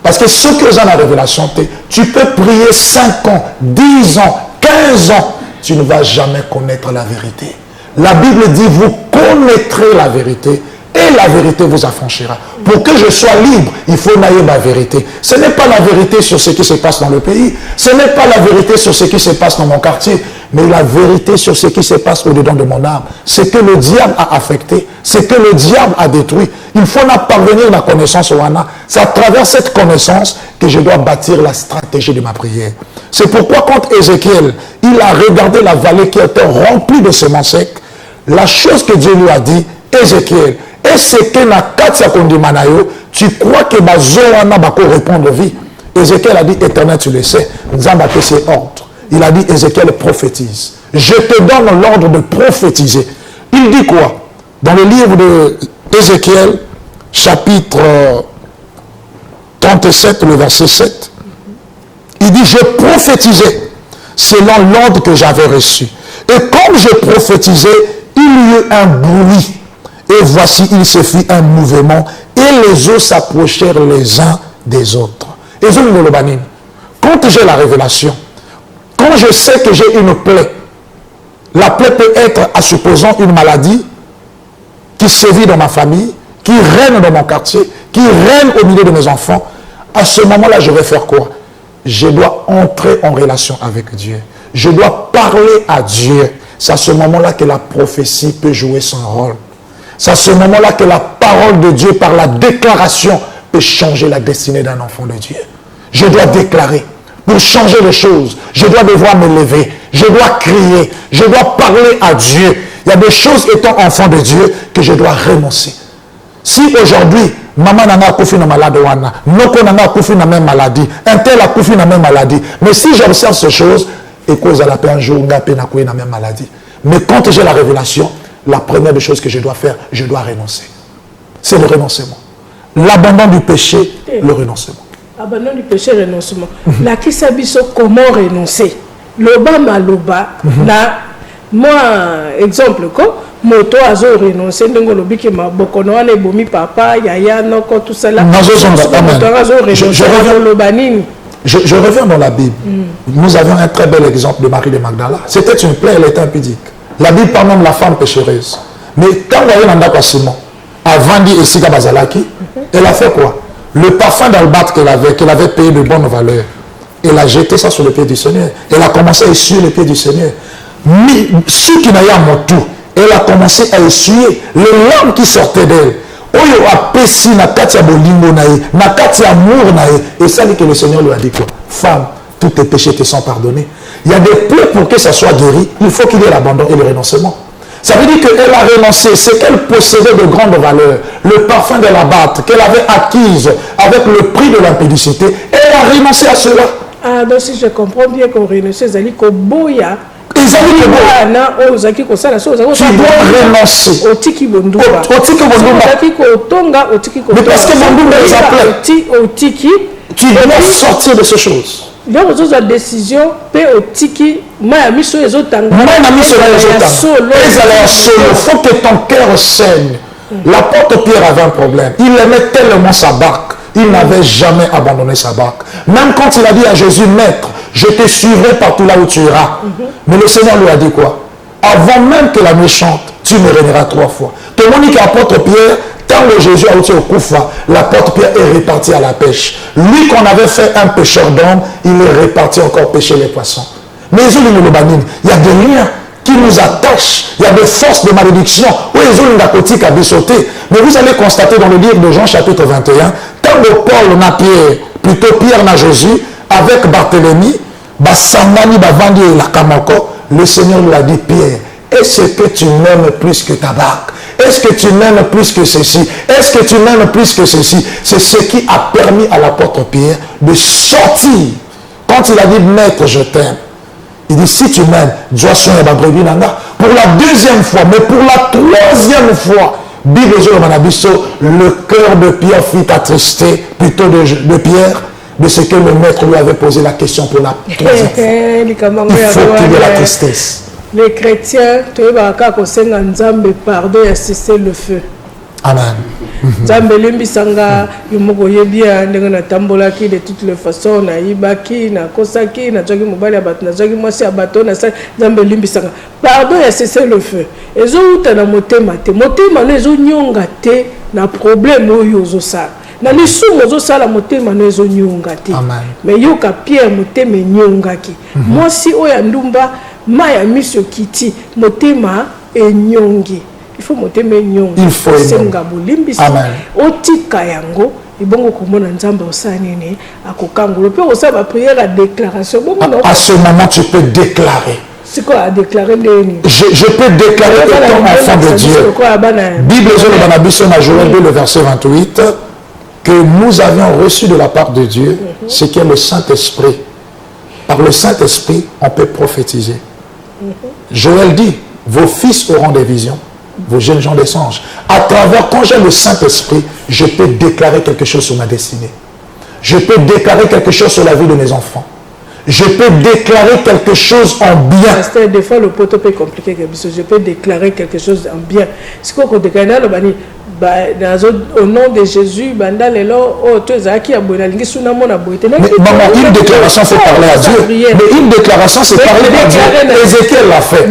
parce que ce que vous avez dans la révélation, tu peux prier 5 ans, 10 ans, 15 ans, tu ne vas jamais connaître la vérité. La Bible dit, vous connaîtrez la vérité et la vérité vous affranchira. Pour que je sois libre, il faut naïr ma vérité. Ce n'est pas la vérité sur ce qui se passe dans le pays. Ce n'est pas la vérité sur ce qui se passe dans mon quartier. Mais la vérité sur ce qui se passe au-dedans de mon âme. Ce que le diable a affecté. Ce que le diable a détruit. Il faut parvenir à la connaissance au Wana. C'est à travers cette connaissance que je dois bâtir la stratégie de ma prière. C'est pourquoi quand Ézéchiel, il a regardé la vallée qui était remplie de semences secs, la chose que Dieu lui a dit, Ézéchiel, est-ce que na katsa kondimanayo, tu crois que bazoana bako répondre vie? Ézéchiel a dit, Éternel, tu le sais, Nzamba fait ses ordres. Il a dit, Ézéchiel, prophétise. Je te donne l'ordre de prophétiser. Il dit quoi? Dans le livre d'Ézéchiel, chapitre 37, le verset 7, il dit, je prophétisais selon l'ordre que j'avais reçu. Et comme je prophétisais, il y eut un bruit. Et voici, il se fit un mouvement. Et les eaux s'approchèrent les uns des autres. Et quand j'ai la révélation, quand je sais que j'ai une plaie, la plaie peut être, à supposant, une maladie qui sévit dans ma famille, qui règne dans mon quartier, qui règne au milieu de mes enfants. À ce moment-là, je vais faire quoi? Je dois entrer en relation avec Dieu. Je dois parler à Dieu. C'est à ce moment-là que la prophétie peut jouer son rôle. C'est à ce moment-là que la parole de Dieu, par la déclaration, peut changer la destinée d'un enfant de Dieu. Je dois déclarer. Pour changer les choses, je dois devoir me lever. Je dois crier. Je dois parler à Dieu. Il y a des choses étant enfant de Dieu que je dois renoncer. Si aujourd'hui, maman n'a pas couffé dans maladie, noko n'a pas couffé dans la même maladie, un tel a couffé dans la même maladie, mais si j'observe ces choses, et cause à la paix un jour, on a dans la même maladie. Mais quand j'ai la révélation, la première des choses que je dois faire, je dois renoncer. C'est le renoncement. L'abandon du péché, le renoncement. Abandon du péché, renoncement. La kisabiso, comment renoncer? Loba maloba, moi, exemple, quoi? Moto a renoncé, donc le bique ma bokono ane bomi papa, yaya, noko, tout ça là. Je reviens dans la Bible. Nous avions un très bel exemple de Marie de Magdala. C'était une plaie, elle était impudique. La Bible parle même de la femme péchereuse. Mais quand on a eu Simon, avant dit Essika Bazalaki, elle a fait quoi? Le parfum d'albâtre qu'elle avait payé de bonne valeur, elle a jeté ça sur le pied du Seigneur. Elle a commencé à essuyer le pied du Seigneur. Mais ceux qui n'avaient pas mon tour, elle a commencé à essuyer les larmes qui sortaient d'elle. Oyo a pessi na katia bolingo nae, na katia amour nae. Et ça dit que le Seigneur lui a dit quoi? Femme, tous tes péchés te sont pardonnés. Il y a des plaies pour que ça soit guéri, il faut qu'il y ait l'abandon et le renoncement. Ça veut dire qu'elle a renoncé, c'est qu'elle possédait de grandes valeurs, le parfum de la batte qu'elle avait acquise avec le prix de l'impudicité, elle a renoncé à cela. Ah, donc si je comprends bien qu'on renonce, c'est-à-dire qu'au boya, tu dois renoncer. Mais parce que Bondumba est appelé. Tu dois sortir de ces choses. Donc, vous avez une décision, il faut que ton cœur saigne. L'apôtre Pierre avait un problème. Il aimait tellement sa barque. Il n'avait jamais abandonné sa barque. Même quand il a dit à Jésus, Maître, je te suivrai partout là où tu iras. Mais le Seigneur lui a dit quoi? Avant même que la nuit chante, tu me régneras 3 fois. Tout le monde qui apôtre Pierre, tant que Jésus a été au Koufa, l'apôtre Pierre est reparti à la pêche. Lui qu'on avait fait un pêcheur d'hommes, il est reparti encore pêcher les poissons. Mais il y a des liens qui nous attachent, il y a des forces de malédiction. Mais vous allez constater dans le livre de Jean chapitre 21, tant que Paul n'a Pierre, plutôt Pierre n'a Jésus, avec Barthélemy, le Seigneur lui a dit, Pierre, est-ce que tu m'aimes plus que ta barque? Est-ce que tu m'aimes plus que ceci? Est-ce que tu m'aimes plus que ceci? C'est ce qui a permis à l'apôtre Pierre de sortir. Quand il a dit, Maître, je t'aime, il dit, si tu m'aimes, dois soigner ma brebis nanga. Pour la 2e fois, mais pour la 3e fois, le cœur de Pierre fut attristé, plutôt de Pierre, de ce que le maître lui avait posé la question pour la 3e fois. Il faut qu'il y ait la tristesse. Les chrétiens, tu es pardon et cesser le feu. Amen. Nzambe limbisanga yomoko yebia ndenge na tambolaki de toutes les façons na ibaki na kosaki na jogi mobali abato na jogi mwasi abato na sa Nzambe limbisanga pardon et cesser le feu ezo uta na motema te motema no ezo nyonga te na problème oyo ozo sala na lisumu ozo sala motema no ezo nyonga te mais yoka Pierre motema nyongaki mwasi oya ndumba maya miso kiti motema enyongi. Il faut monter mes nyons. Il faut à ce moment, tu peux déclarer. C'est quoi à déclarer? Je peux déclarer étant enfant de Dieu. Bible dans Joël 2, le verset 28, que nous avions reçu de la part de Dieu, ce qui est le Saint-Esprit. Par le Saint-Esprit, on peut prophétiser. Joël dit, vos fils auront des visions. Vos jeunes gens des songes. À travers, quand j'ai le Saint-Esprit, je peux déclarer quelque chose sur ma destinée. Je peux déclarer quelque chose sur la vie de mes enfants. Je peux déclarer quelque chose en bien. Des fois, le poteau peut compliquer. Je peux déclarer quelque chose en bien. C'est quoi qu'on déclare au nom de Jésus, mais maman, une déclaration, c'est parler à Dieu. Mais une déclaration, c'est parler à Dieu. Ézéchiel l'a fait.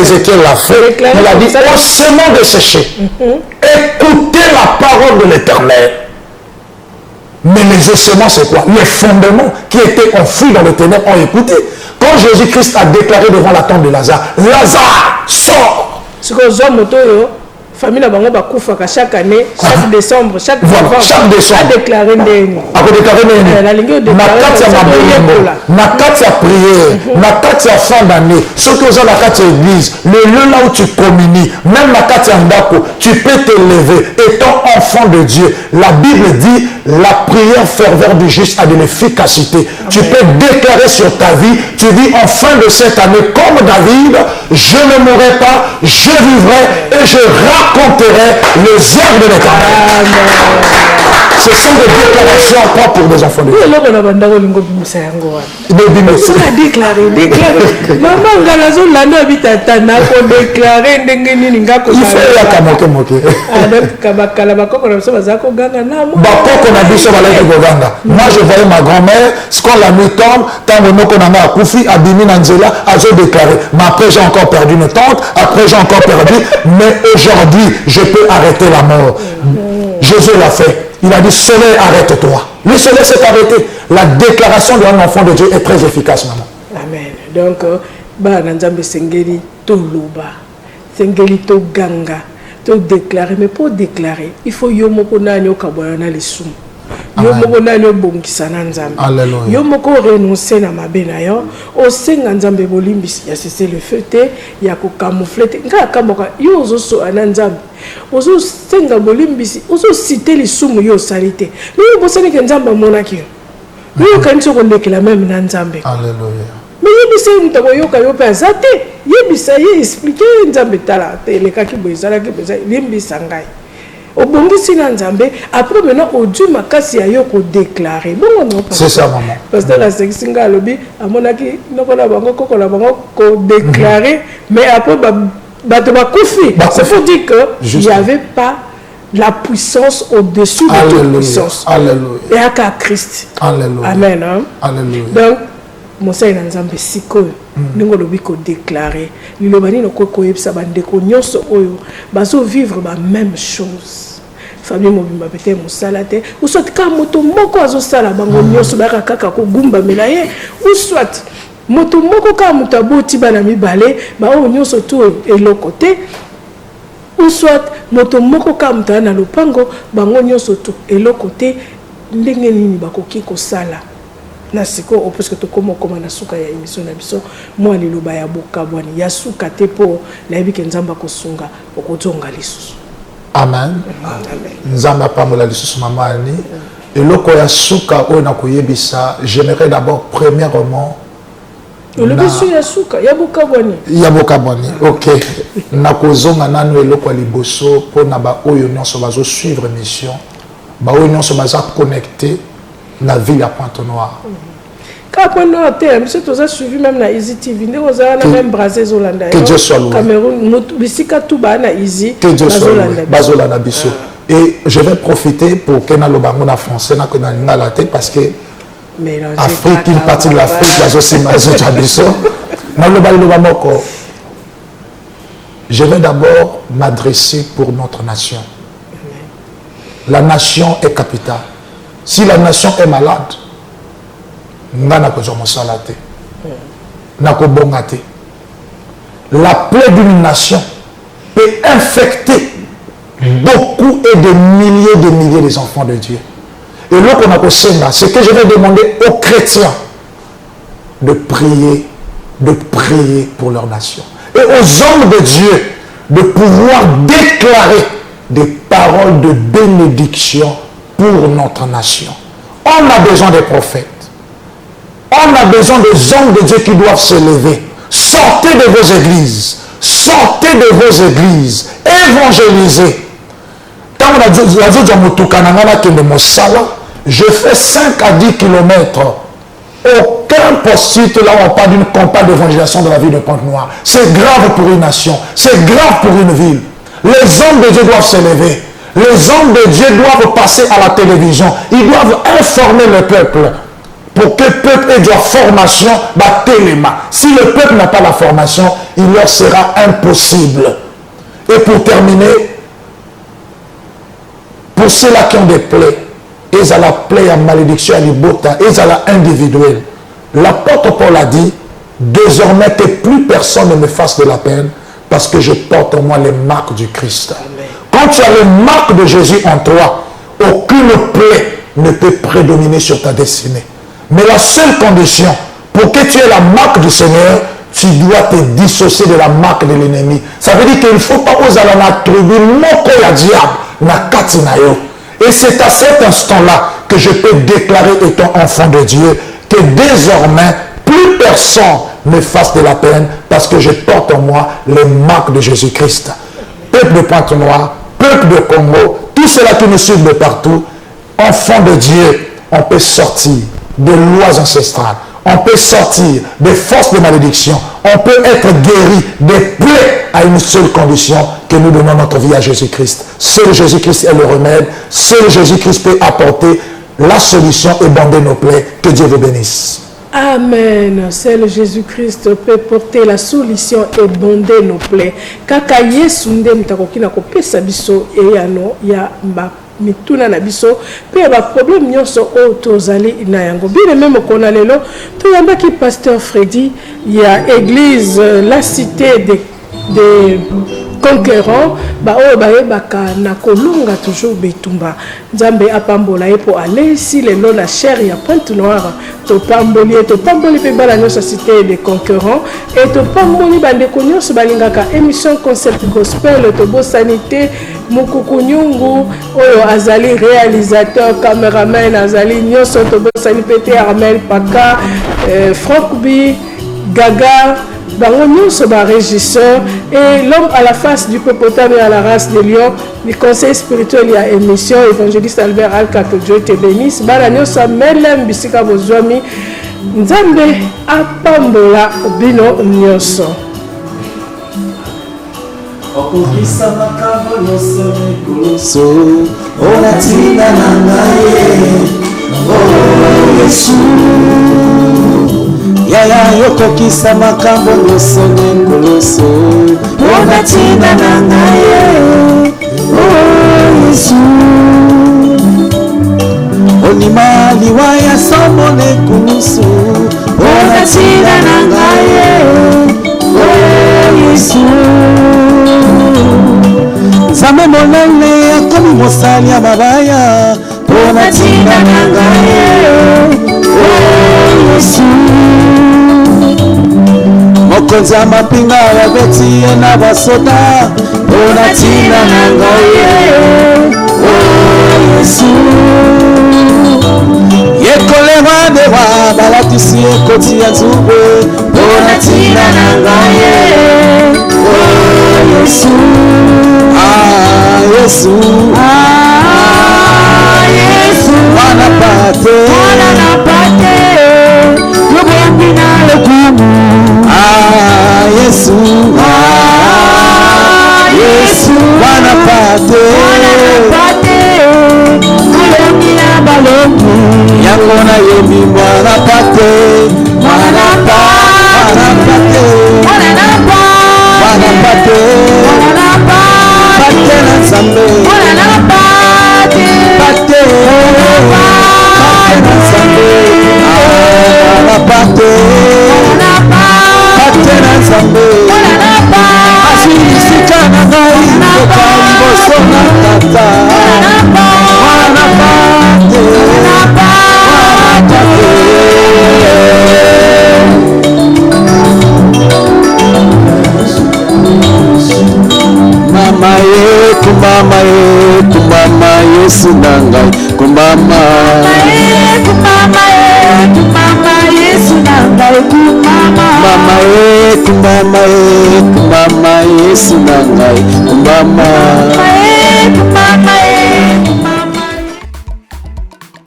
Ézéchiel l'a fait. Il a dit, au semant de sécher, écoutez la parole de l'Éternel. Mais les ossements, c'est quoi? Les fondements qui étaient enfouis dans le ténèbres ont écouté. Quand Jésus-Christ a déclaré devant la tombe de Lazare, Lazare, sort! Famille bango bakufaka chaque année, chaque décembre, chaque décembre a déclaré ndeni. A déclaré ndeni. Na kati ya prière, na kati ya fin d'année, ce que vous avez na kati ya église, le lieu là où tu communies, même na kati ya ndako, tu peux te lever étant enfant de Dieu. La Bible dit la prière ferveur du juste a de l'efficacité. Tu peux déclarer sur ta vie, tu dis en fin de cette année comme David, je ne mourrai pas, je vivrai et je raconterai les œuvres de l'Éternel. Ce sont des déclarations propres pour des enfants de Dieu. Il faut moi je voyais ma grand-mère, ce qu'on la nuit tombe, tant que nous avons Koufi, Abimi, Nanzela, a déclaré. Mais après j'ai encore perdu une tante, après j'ai encore perdu, mais aujourd'hui je peux arrêter la mort. Jésus l'a fait. Il a dit, soleil, arrête-toi. Le soleil s'est arrêté. La déclaration d'un enfant de Dieu est très efficace, maman. Amen. Donc, Nzambe Sengeli to luba, Sengeli to ganga, to déclarer. Mais pour déclarer, il faut yomoko nanyo kaboyana lisum. Yomoko nanyo bonkisana Nzambe. Yomoko renoncer na mabena yo. Osenga Nzambe bolimbisi ya cesser le feu te, ya ko camoufler te. Nga kamoka yo ozoso ananzambe. Ozo senga bolimbisi, ozo citer lisumu yo salite. Mais yo bosani ke Nzambe monaki yo. Yo kanso ko ndekela même na Nzambe. Alléluia. Mais yebisa mutako yoka yo pe azate. Yebisa ye expliquer Nzambe tala te le kaki boizala ki boza limbisa ngai. Obongisi na Nzambe après maintenant odu makasi ya yo ko déclarer. Bon non. C'est ça maman. Parce que la sexinga lobi amonaki nokola bango kokola bango ko déclarer mais après c'est pour dire qu'il n'y avait pas la puissance au-dessus de toute puissance. Alléluia. Et à Christ. Alléluia. Amen. Hein? Alléluia. Donc, mosali na nzambe sikoyo ndenge olobi kodéclare liloba nini okoki koyebisa bandeko nyonso oyo bazovivre bameme chose famille mobimba pete mosala te ou soit ka moto moko azosala bango nyonso bayaka kaka kogumbamela ye ou soit moto moko ka moto aboti bana mibale baoyo nyonso tu eloko te ou soit moto moko ka moto na lopango bango nyonso tu eloko te ndenge nini bakoki kosala na siko parce que to komo na suka ya émission na biso moi liloba ya bokabwani ya suka te po na yebi ke nzamba kosunga okozonga lisusu. Amen. Nzamba pambola lisusu mamani eloko ya suka oyo na koyebisa j'aimerais d'abord premièrement le biso ya suka ya bokabwani OK na kozonga nanu eloko ya liboso po na ba oyo nyonso bazo suivre mission ba oyo nyonso baza connecté la ville à Pointe-Noire. Quand Pointe-Noire, tu as suivi même la Easy TV, nous avons même brasé Zolanda. Que Dieu soit loué. Cameroun, nous sommes tous na Easy. Que Dieu soit loué. Bazolanda biso. Et je vais profiter pour que nous lobango na français na que na la tête parce que Afrique, une partie de l'Afrique, biso. Je vais d'abord m'adresser pour notre nation. La nation est capitale. Si la nation est malade, la plaie d'une nation peut infecter beaucoup et des milliers des enfants de Dieu. Et là qu'on a c'est que je vais demander aux chrétiens de prier pour leur nation. Et aux hommes de Dieu de pouvoir déclarer des paroles de bénédiction pour notre nation. On a besoin des prophètes. On a besoin des hommes de Dieu qui doivent se lever. Sortez de vos églises. Sortez de vos églises. Évangélisez. Quand on a dit, je fais 5 à 10 kilomètres. Aucun poste là où on parle d'une campagne d'évangélisation de la ville de Pointe-Noire. C'est grave pour une nation. C'est grave pour une ville. Les hommes de Dieu doivent se lever. Les hommes de Dieu doivent passer à la télévision. Ils doivent informer le peuple. Pour que le peuple ait de la formation, si le peuple n'a pas la formation, il leur sera impossible. Et pour terminer, pour ceux-là qui ont des plaies, ils ont la plaie à malédiction, à l'ibota, ils ont la individuelle. L'apôtre Paul a dit, désormais que plus personne ne me fasse de la peine, parce que je porte en moi les marques du Christ. Amen. Quand tu as les marques de Jésus en toi, aucune plaie ne peut prédominer sur ta destinée. Mais la seule condition, pour que tu aies la marque du Seigneur, tu dois te dissocier de la marque de l'ennemi. Ça veut dire qu'il ne faut pas oser la tribu, moko ya diable, na katinayo. Et c'est à cet instant-là que je peux déclarer étant enfant de Dieu que désormais, plus personne me fasse de la peine parce que je porte en moi les marques de Jésus-Christ. Peuple de Pointe-Noire, peuple de Congo, tous ceux-là qui nous suivent de partout, enfants de Dieu, on peut sortir des lois ancestrales, on peut sortir des forces de malédiction, on peut être guéri des plaies à une seule condition, que nous donnons notre vie à Jésus-Christ. Seul Jésus-Christ est le remède, seul Jésus-Christ peut apporter la solution et bander nos plaies. Que Dieu vous bénisse. Amen. Seul Jésus-Christ peut porter la solution et bander nos plaies. Kaka Yesu nde mutakoki na kopesa biso eyano ya mituna na biso pe ba problème nyonso o tozali na yango. Bile même kona lelo to yamba ki pasteur Freddy ya église la cité des conquérants ba oyo bayebaka na kolonga toujours betumba nzambe apambola ye po aller si lelo na chair ya Pointe-Noire to pamboli pe bala nyonso cité des conquérants et to pamboli bandeko nyonso balingaka émission concept gospel to bosanité mukuku nyungu oyo azali réalisateur caméraman azali nyonso to bosani pété Armel Paka Franck B Gaga bango nyonso ba régisseur et l'homme à la face du hippopotame et à la race de lion du conseil spirituel ya émission évangéliste Albert Alka que Dieu te bénisse bala nyonso melem bisika bozwami nzambe apambola bino nyonso okokisa makambo nyonso ekoloso olatinda na ngai o Yesu yaya yokokisa makambo nyonso nekoloso mpona ntina na ngai Yesu onima liwa ya somo nekulusu mpona ntina na ngai Yesu Nzambe monene akomi mosali ya mabaya mpona ntina na ngai Yesu mokonzi ya mapinga babeti ye na basoda mpona ntina na ngai Yesu yekolerwa dewa balatisi ekoti ya nzube mpona ntina na ngai Yesu Yesu Yesu wana pate yobongi na lokumu Yesu Yesu wana pate yobongi na balongi yango na yembi mwana pate pate na Nzambe pate na Nzambe pate na Nzambe asilisika na ngai toka liboso na tata mwana pate kumbama Yesu na ngai kumbama Yesu na ngai kumbama Yesu na ngai kumbama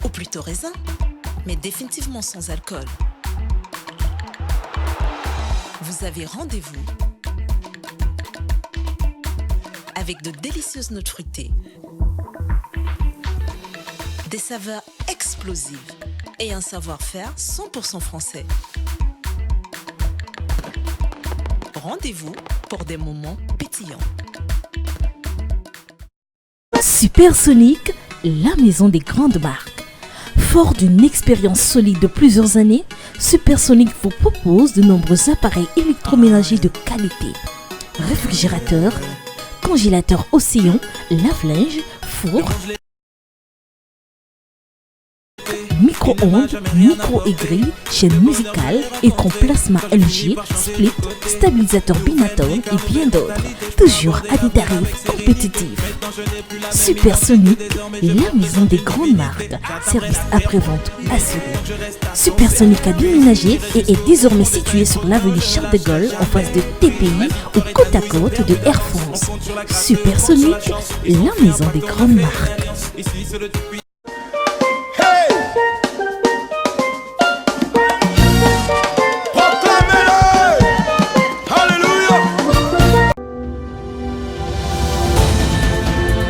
Ou plutôt raisin, mais définitivement sans alcool. Vous avez rendez-vous avec de délicieuses notes fruitées, des saveurs explosives et un savoir-faire 100% français. Rendez-vous pour des moments pétillants. Supersonic, la maison des grandes marques. Fort d'une expérience solide de plusieurs années, Supersonic vous propose de nombreux appareils électroménagers de qualité. Réfrigérateurs, congélateurs Océan, lave-linge, four, micro-ondes, micro-aigris, chaîne musicale, écran plasma LG, split, stabilisateur Binaton et bien d'autres. Toujours à des tarifs compétitifs. Supersonic, la maison des grandes marques. Service après-vente assuré. Supersonic a déménagé et est désormais situé sur l'avenue Charles de Gaulle en face de TPI ou côte à côte de Air France. Supersonic, la maison des grandes marques.